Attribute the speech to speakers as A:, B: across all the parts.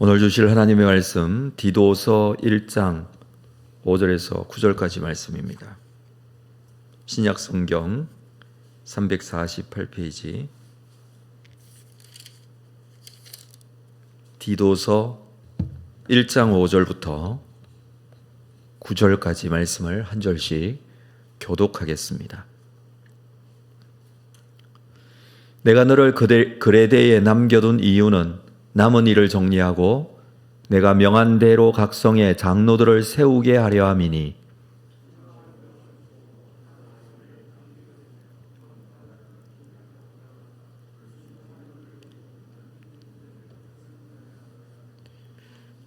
A: 오늘 주실 하나님의 말씀 디도서 1장 5절에서 9절까지 말씀입니다. 신약 성경 348페이지 디도서 1장 5절부터 9절까지 말씀을 한 절씩 교독하겠습니다. 내가 너를 그레데에 남겨둔 이유는 남은 일을 정리하고 내가 명한 대로 각성의 장로들을 세우게 하려 함이니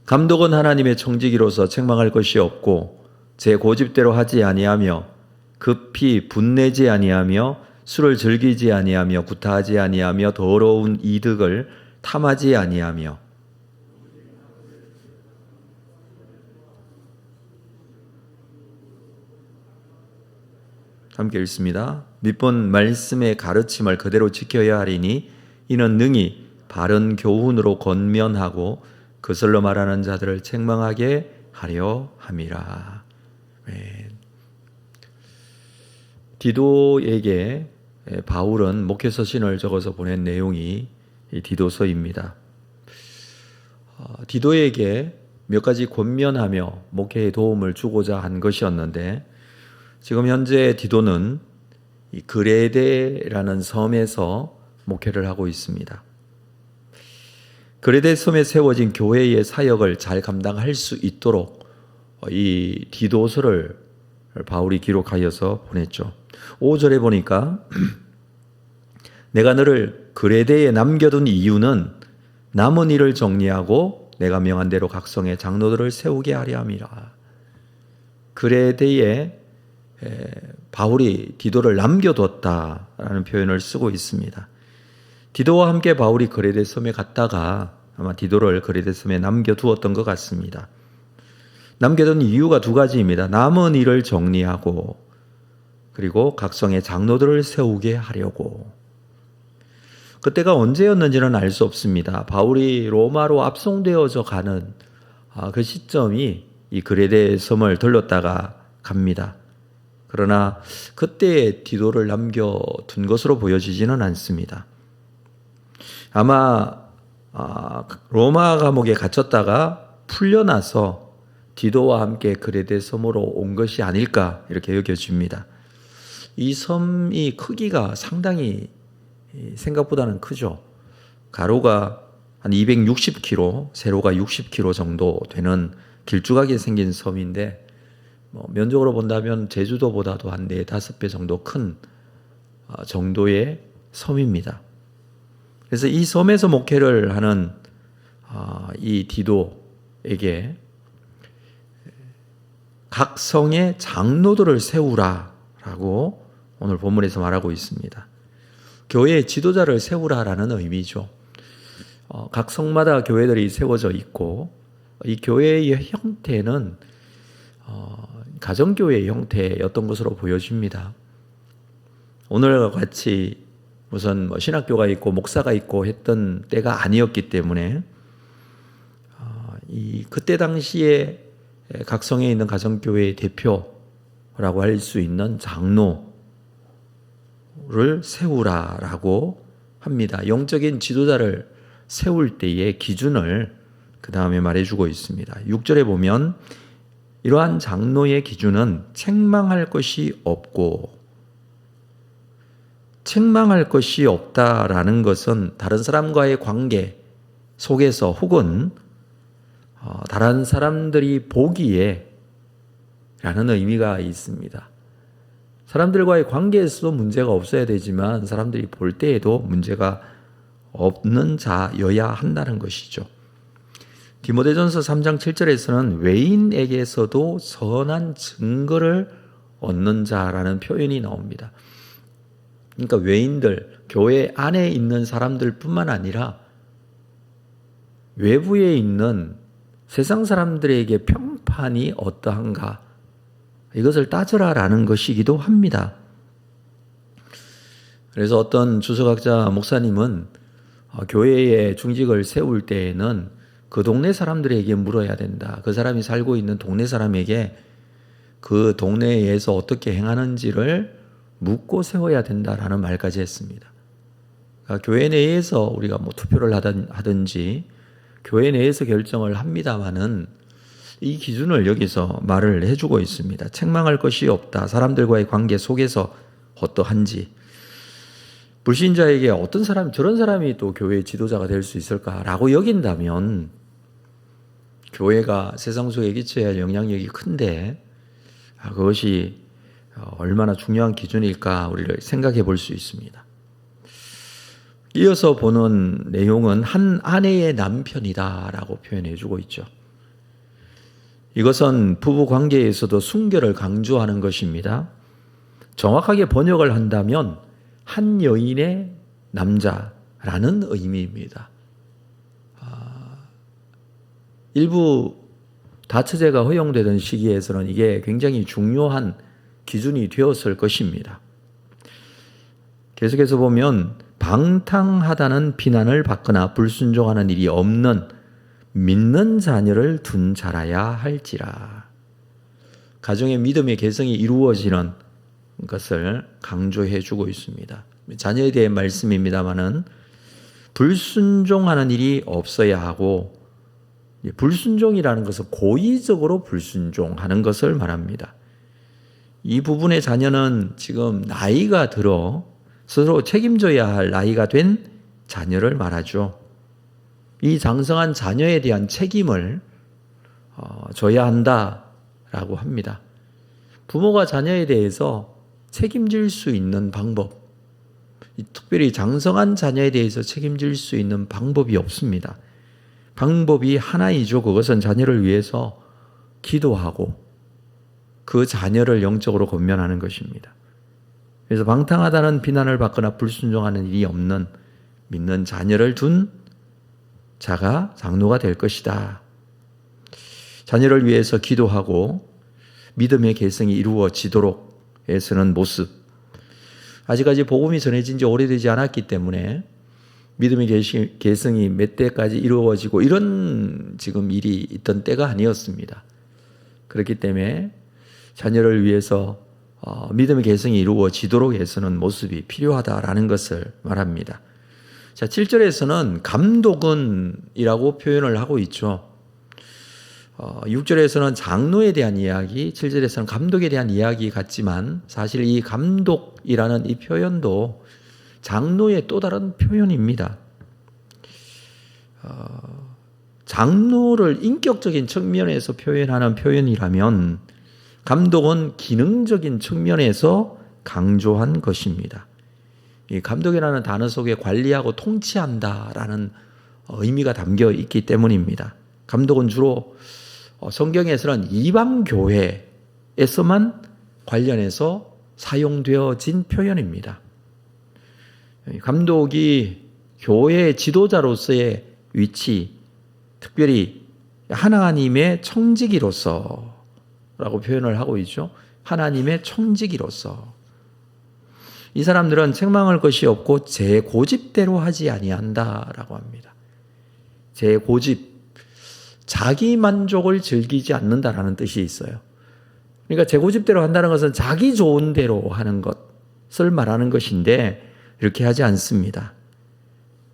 A: 감독은 하나님의 청지기로서 책망할 것이 없고 제 고집대로 하지 아니하며 급히 분내지 아니하며 술을 즐기지 아니하며 구타하지 아니하며 더러운 이득을 탐하지 아니하며 함께 읽습니다. 밑본 말씀의 가르침을 그대로 지켜야 하리니 이는 능히 바른 교훈으로 권면하고 그슬로 말하는 자들을 책망하게 하려 함이라. 디도에게 바울은 목회 서신을 적어서 보낸 내용이 이 디도서입니다. 디도에게 몇 가지 권면하며 목회에 도움을 주고자 한 것이었는데 지금 현재 디도는 이 그레데라는 섬에서 목회를 하고 있습니다. 그레데 섬에 세워진 교회의 사역을 잘 감당할 수 있도록 이 디도서를 바울이 기록하여서 보냈죠. 5절에 보니까 내가 너를 그레데에 남겨둔 이유는 남은 일을 정리하고 내가 명한 대로 각성의 장로들을 세우게 하려 함이라. 그레데에 바울이 디도를 남겨뒀다라는 표현을 쓰고 있습니다. 디도와 함께 바울이 그레데 섬에 갔다가 아마 디도를 그레데 섬에 남겨두었던 것 같습니다. 남겨둔 이유가 두 가지입니다. 남은 일을 정리하고 그리고 각성의 장로들을 세우게 하려고. 그때가 언제였는지는 알 수 없습니다. 바울이 로마로 압송되어져 가는 그 시점이 이 그레데 섬을 들렀다가 갑니다. 그러나 그때 디도를 남겨둔 것으로 보여지지는 않습니다. 아마 로마 감옥에 갇혔다가 풀려나서 디도와 함께 그레데 섬으로 온 것이 아닐까 이렇게 여겨집니다. 이 섬이 크기가 상당히 생각보다는 크죠. 가로가 한 260km, 세로가 60km 정도 되는 길쭉하게 생긴 섬인데 면적으로 본다면 제주도보다도 한 4-5배 정도 큰 정도의 섬입니다. 그래서 이 섬에서 목회를 하는 이 디도에게 각 성의 장로들을 세우라라고 오늘 본문에서 말하고 있습니다. 교회의 지도자를 세우라라는 의미죠. 각 성마다 교회들이 세워져 있고 이 교회의 형태는 가정교회의 형태였던 것으로 보여집니다. 오늘과 같이 무슨 신학교가 있고 목사가 있고 했던 때가 아니었기 때문에 그때 당시에 각 성에 있는 가정교회의 대표라고 할 수 있는 장로를 세우라라고 합니다. 영적인 지도자를 세울 때의 기준을 그 다음에 말해주고 있습니다. 6절에 보면 이러한 장로의 기준은 책망할 것이 없고, 책망할 것이 없다라는 것은 다른 사람과의 관계 속에서 혹은 다른 사람들이 보기에 라는 의미가 있습니다. 사람들과의 관계에서도 문제가 없어야 되지만 사람들이 볼 때에도 문제가 없는 자여야 한다는 것이죠. 디모데전서 3장 7절에서는 외인에게서도 선한 증거를 얻는 자라는 표현이 나옵니다. 그러니까 외인들, 교회 안에 있는 사람들 뿐만 아니라 외부에 있는 세상 사람들에게 평판이 어떠한가 이것을 따져라라는 것이기도 합니다. 그래서 어떤 주석학자 목사님은 교회의 중직을 세울 때에는 그 동네 사람들에게 물어야 된다. 그 사람이 살고 있는 동네 사람에게 그 동네에서 어떻게 행하는지를 묻고 세워야 된다라는 말까지 했습니다. 그러니까 교회 내에서 우리가 뭐 투표를 하든지 교회 내에서 결정을 합니다마는 이 기준을 여기서 말을 해주고 있습니다. 책망할 것이 없다. 사람들과의 관계 속에서 어떠한지. 불신자에게 어떤 사람, 저런 사람이 또 교회의 지도자가 될 수 있을까라고 여긴다면 교회가 세상 속에 끼쳐야 할 영향력이 큰데 그것이 얼마나 중요한 기준일까 우리를 생각해 볼 수 있습니다. 이어서 보는 내용은 한 아내의 남편이다라고 표현해 주고 있죠. 이것은 부부 관계에서도 순결을 강조하는 것입니다. 정확하게 번역을 한다면 한 여인의 남자라는 의미입니다. 일부 다처제가 허용되던 시기에서는 이게 굉장히 중요한 기준이 되었을 것입니다. 계속해서 보면 방탕하다는 비난을 받거나 불순종하는 일이 없는 믿는 자녀를 둔 자라야 할지라. 가정의 믿음의 개성이 이루어지는 것을 강조해 주고 있습니다. 자녀에 대한 말씀입니다마는 불순종하는 일이 없어야 하고, 불순종이라는 것은 고의적으로 불순종하는 것을 말합니다. 이 부분의 자녀는 지금 나이가 들어 스스로 책임져야 할 나이가 된 자녀를 말하죠. 이 장성한 자녀에 대한 책임을 져야 한다라고 합니다. 부모가 자녀에 대해서 책임질 수 있는 방법, 특별히 장성한 자녀에 대해서 책임질 수 있는 방법이 없습니다. 방법이 하나이죠. 그것은 자녀를 위해서 기도하고 그 자녀를 영적으로 권면하는 것입니다. 그래서 방탕하다는 비난을 받거나 불순종하는 일이 없는 믿는 자녀를 둔 자가 장로가 될 것이다. 자녀를 위해서 기도하고 믿음의 계승이 이루어지도록 애쓰는 모습. 아직까지 복음이 전해진 지 오래되지 않았기 때문에 믿음의 계승이 몇 때까지 이루어지고 이런 지금 일이 있던 때가 아니었습니다. 그렇기 때문에 자녀를 위해서 믿음의 계승이 이루어지도록 애쓰는 모습이 필요하다라는 것을 말합니다. 자, 7절에서는 감독은이라고 표현을 하고 있죠. 6절에서는 장로에 대한 이야기, 7절에서는 감독에 대한 이야기 같지만 사실 이 감독이라는 이 표현도 장로의 또 다른 표현입니다. 장로를 인격적인 측면에서 표현하는 표현이라면 감독은 기능적인 측면에서 강조한 것입니다. 이 감독이라는 단어 속에 관리하고 통치한다라는 의미가 담겨 있기 때문입니다. 감독은 주로 성경에서는 이방 교회에서만 관련해서 사용되어진 표현입니다. 감독이 교회의 지도자로서의 위치, 특별히 하나님의 청지기로서라고 표현을 하고 있죠. 하나님의 청지기로서. 이 사람들은 책망할 것이 없고 제 고집대로 하지 아니한다라고 합니다. 제 고집, 자기 만족을 즐기지 않는다라는 뜻이 있어요. 그러니까 제 고집대로 한다는 것은 자기 좋은 대로 하는 것을 말하는 것인데 이렇게 하지 않습니다.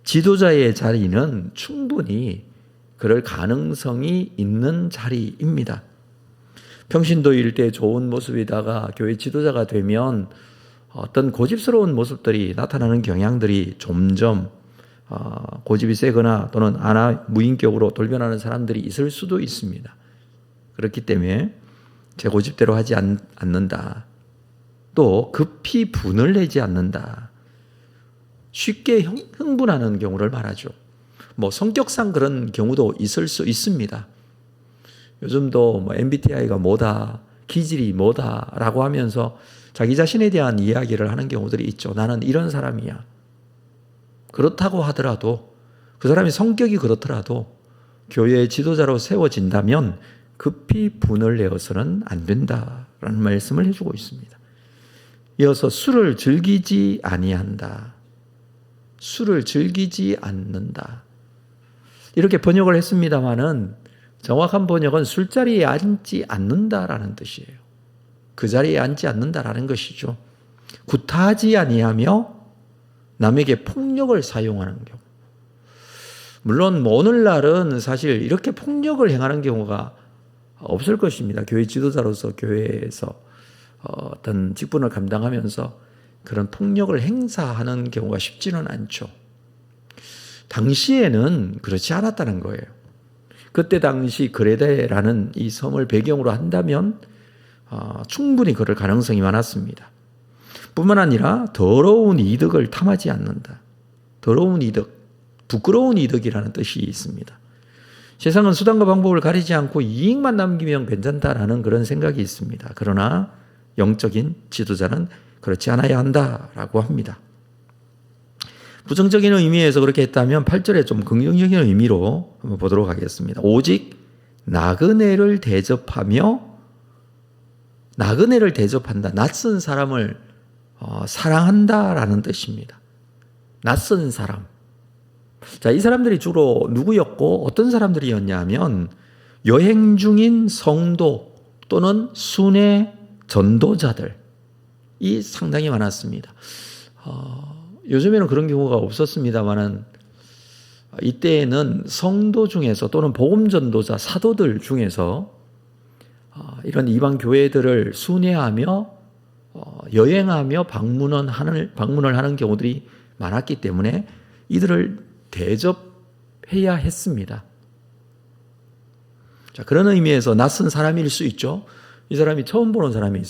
A: 지도자의 자리는 충분히 그럴 가능성이 있는 자리입니다. 평신도일 때 좋은 모습이다가 교회 지도자가 되면 어떤 고집스러운 모습들이 나타나는 경향들이 점점 고집이 세거나 또는 무인격으로 돌변하는 사람들이 있을 수도 있습니다. 그렇기 때문에 제 고집대로 하지 않는다. 또 급히 분을 내지 않는다. 쉽게 흥분하는 경우를 말하죠. 뭐 성격상 그런 경우도 있을 수 있습니다. 요즘도 뭐 MBTI가 뭐다, 기질이 뭐다라고 하면서 자기 자신에 대한 이야기를 하는 경우들이 있죠. 나는 이런 사람이야. 그렇다고 하더라도 그 사람이 성격이 그렇더라도 교회의 지도자로 세워진다면 급히 분을 내어서는 안 된다라는 말씀을 해주고 있습니다. 이어서 술을 즐기지 아니한다. 술을 즐기지 않는다. 이렇게 번역을 했습니다마는 정확한 번역은 술자리에 앉지 않는다라는 뜻이에요. 그 자리에 앉지 않는다라는 것이죠. 구타하지 아니하며 남에게 폭력을 사용하는 경우. 물론 오늘날은 사실 이렇게 폭력을 행하는 경우가 없을 것입니다. 교회 지도자로서 교회에서 어떤 직분을 감당하면서 그런 폭력을 행사하는 경우가 쉽지는 않죠. 당시에는 그렇지 않았다는 거예요. 그때 당시 그레데라는 이 섬을 배경으로 한다면 충분히 그럴 가능성이 많았습니다. 뿐만 아니라 더러운 이득을 탐하지 않는다. 더러운 이득, 부끄러운 이득이라는 뜻이 있습니다. 세상은 수단과 방법을 가리지 않고 이익만 남기면 괜찮다라는 그런 생각이 있습니다. 그러나 영적인 지도자는 그렇지 않아야 한다라고 합니다. 부정적인 의미에서 그렇게 했다면 8절에 좀 긍정적인 의미로 한번 보도록 하겠습니다. 오직 나그네를 대접한다. 낯선 사람을 사랑한다라는 뜻입니다. 낯선 사람. 자, 이 사람들이 주로 누구였고 어떤 사람들이었냐면 여행 중인 성도 또는 순회 전도자들이 상당히 많았습니다. 요즘에는 그런 경우가 없었습니다만은 이때에는 성도 중에서 또는 복음 전도자 사도들 중에서 이런 이방 교회들을 순회하며 여행하며 방문을 하는 경우들이 많았기 때문에 이들을 대접해야 했습니다. 자, 그런 의미에서 낯선 사람일 수 있죠. 이 사람이 처음 보는 사람일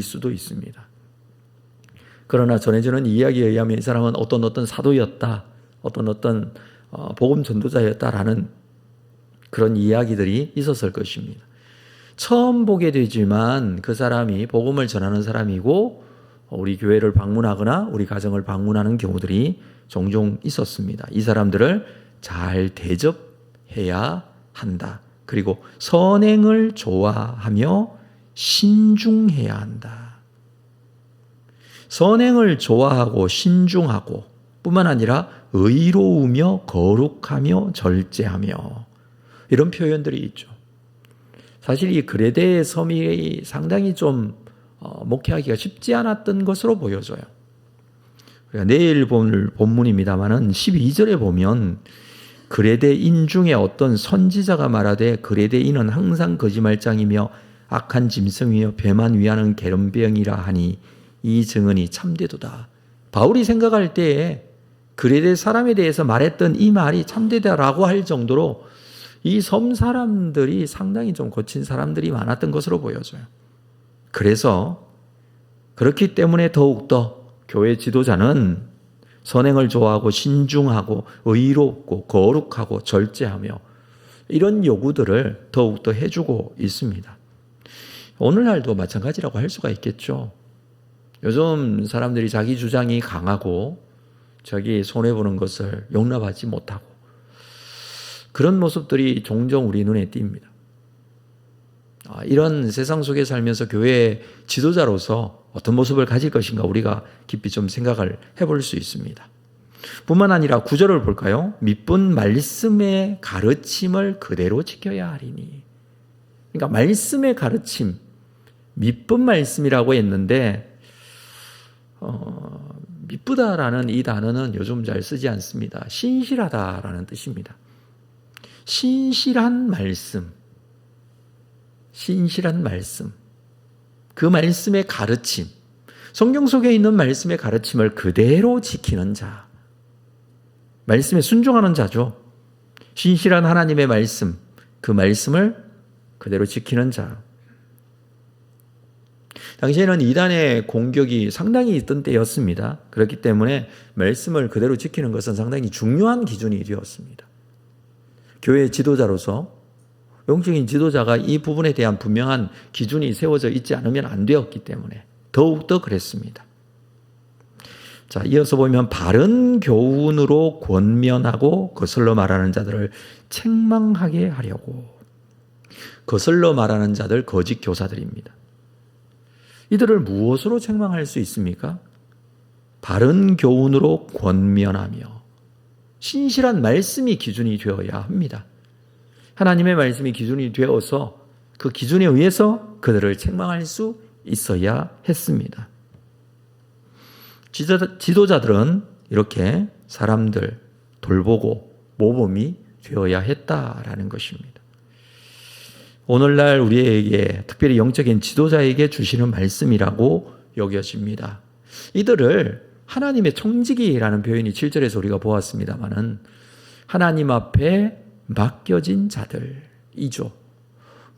A: 수도 있습니다. 그러나 전해지는 이야기에 의하면 이 사람은 어떤 사도였다, 어떤 복음 전도자였다라는 그런 이야기들이 있었을 것입니다. 처음 보게 되지만 그 사람이 복음을 전하는 사람이고 우리 교회를 방문하거나 우리 가정을 방문하는 경우들이 종종 있었습니다. 이 사람들을 잘 대접해야 한다. 그리고 선행을 좋아하며 신중해야 한다. 선행을 좋아하고 신중하고 뿐만 아니라 의로우며 거룩하며 절제하며 이런 표현들이 있죠. 사실 이 그레데 섬이 상당히 좀 목회하기가 쉽지 않았던 것으로 보여져요. 내일 볼 본문입니다마는 12절에 보면 그레데인 중에 어떤 선지자가 말하되 그레데인은 항상 거짓말장이며 악한 짐승이며 배만 위하는 계름병이라 하니 이 증언이 참되도다. 바울이 생각할 때에 그레데 사람에 대해서 말했던 이 말이 참되다라고 할 정도로 이 섬 사람들이 상당히 좀 거친 사람들이 많았던 것으로 보여져요. 그래서 그렇기 때문에 더욱더 교회 지도자는 선행을 좋아하고 신중하고 의롭고 거룩하고 절제하며 이런 요구들을 더욱더 해주고 있습니다. 오늘날도 마찬가지라고 할 수가 있겠죠. 요즘 사람들이 자기 주장이 강하고 자기 손해보는 것을 용납하지 못하고 그런 모습들이 종종 우리 눈에 띕니다. 이런 세상 속에 살면서 교회 지도자로서 어떤 모습을 가질 것인가 우리가 깊이 좀 생각을 해볼 수 있습니다. 뿐만 아니라 9절을 볼까요? 믿은 말씀의 가르침을 그대로 지켜야 하리니. 그러니까 말씀의 가르침, 믿은 말씀이라고 했는데 믿부다라는 이 단어는 요즘 잘 쓰지 않습니다. 신실하다라는 뜻입니다. 신실한 말씀, 그 말씀의 가르침, 성경 속에 있는 말씀의 가르침을 그대로 지키는 자, 말씀에 순종하는 자죠. 신실한 하나님의 말씀, 그 말씀을 그대로 지키는 자. 당시에는 이단의 공격이 상당히 있던 때였습니다. 그렇기 때문에 말씀을 그대로 지키는 것은 상당히 중요한 기준이 되었습니다. 교회 지도자로서 영적인 지도자가 이 부분에 대한 분명한 기준이 세워져 있지 않으면 안 되었기 때문에 더욱더 그랬습니다. 자, 이어서 보면 바른 교훈으로 권면하고 거슬러 말하는 자들을 책망하게 하려고. 거슬러 말하는 자들 거짓 교사들입니다. 이들을 무엇으로 책망할 수 있습니까? 바른 교훈으로 권면하며 신실한 말씀이 기준이 되어야 합니다. 하나님의 말씀이 기준이 되어서 그 기준에 의해서 그들을 책망할 수 있어야 했습니다. 지도자들은 이렇게 사람들 돌보고 모범이 되어야 했다라는 것입니다. 오늘날 우리에게 특별히 영적인 지도자에게 주시는 말씀이라고 여겨집니다. 이들을 하나님의 청지기라는 표현이 7절에서 우리가 보았습니다마는 하나님 앞에 맡겨진 자들이죠.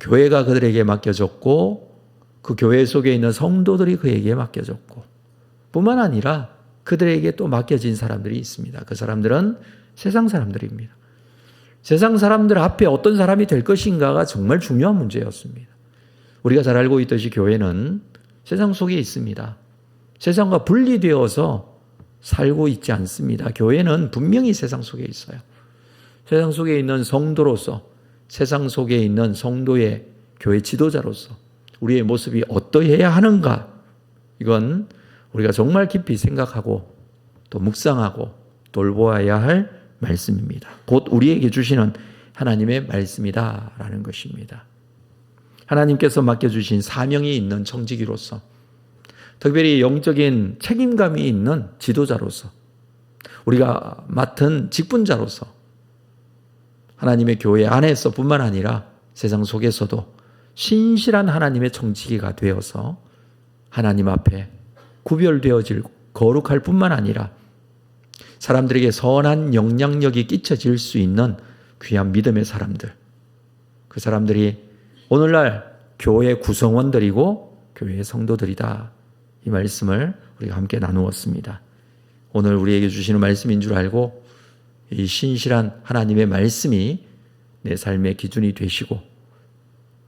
A: 교회가 그들에게 맡겨졌고 그 교회 속에 있는 성도들이 그에게 맡겨졌고 뿐만 아니라 그들에게 또 맡겨진 사람들이 있습니다. 그 사람들은 세상 사람들입니다. 세상 사람들 앞에 어떤 사람이 될 것인가가 정말 중요한 문제였습니다. 우리가 잘 알고 있듯이 교회는 세상 속에 있습니다. 세상과 분리되어서 살고 있지 않습니다. 교회는 분명히 세상 속에 있어요. 세상 속에 있는 성도로서, 세상 속에 있는 성도의 교회 지도자로서 우리의 모습이 어떠해야 하는가, 이건 우리가 정말 깊이 생각하고 또 묵상하고 돌보아야 할 말씀입니다. 곧 우리에게 주시는 하나님의 말씀이다라는 것입니다. 하나님께서 맡겨주신 사명이 있는 청지기로서, 특별히 영적인 책임감이 있는 지도자로서, 우리가 맡은 직분자로서 하나님의 교회 안에서 뿐만 아니라 세상 속에서도 신실한 하나님의 청지기가 되어서 하나님 앞에 구별되어질 거룩할 뿐만 아니라 사람들에게 선한 영향력이 끼쳐질 수 있는 귀한 믿음의 사람들, 그 사람들이 오늘날 교회 구성원들이고 교회의 성도들이다, 이 말씀을 우리가 함께 나누었습니다. 오늘 우리에게 주시는 말씀인 줄 알고 이 신실한 하나님의 말씀이 내 삶의 기준이 되시고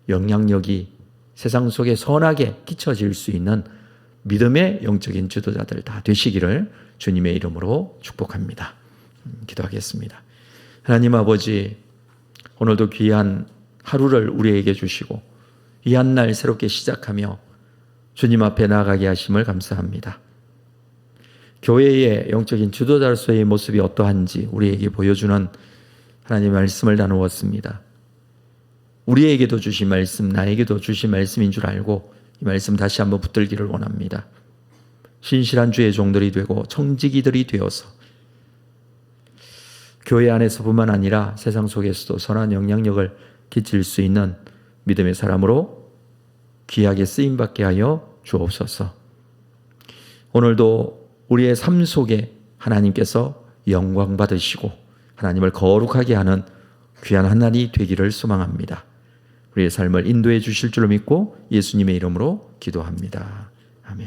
A: 영향력이 세상 속에 선하게 끼쳐질 수 있는 믿음의 영적인 지도자들 다 되시기를 주님의 이름으로 축복합니다. 기도하겠습니다. 하나님 아버지, 오늘도 귀한 하루를 우리에게 주시고 이 한 날 새롭게 시작하며 주님 앞에 나아가게 하심을 감사합니다. 교회의 영적인 지도자로서의 모습이 어떠한지 우리에게 보여주는 하나님의 말씀을 나누었습니다. 우리에게도 주신 말씀, 나에게도 주신 말씀인 줄 알고 이 말씀 다시 한번 붙들기를 원합니다. 신실한 주의 종들이 되고 청지기들이 되어서 교회 안에서뿐만 아니라 세상 속에서도 선한 영향력을 끼칠 수 있는 믿음의 사람으로 귀하게 쓰임받게 하여 주옵소서. 오늘도 우리의 삶 속에 하나님께서 영광 받으시고 하나님을 거룩하게 하는 귀한 한 날이 되기를 소망합니다. 우리의 삶을 인도해 주실 줄로 믿고 예수님의 이름으로 기도합니다. 아멘.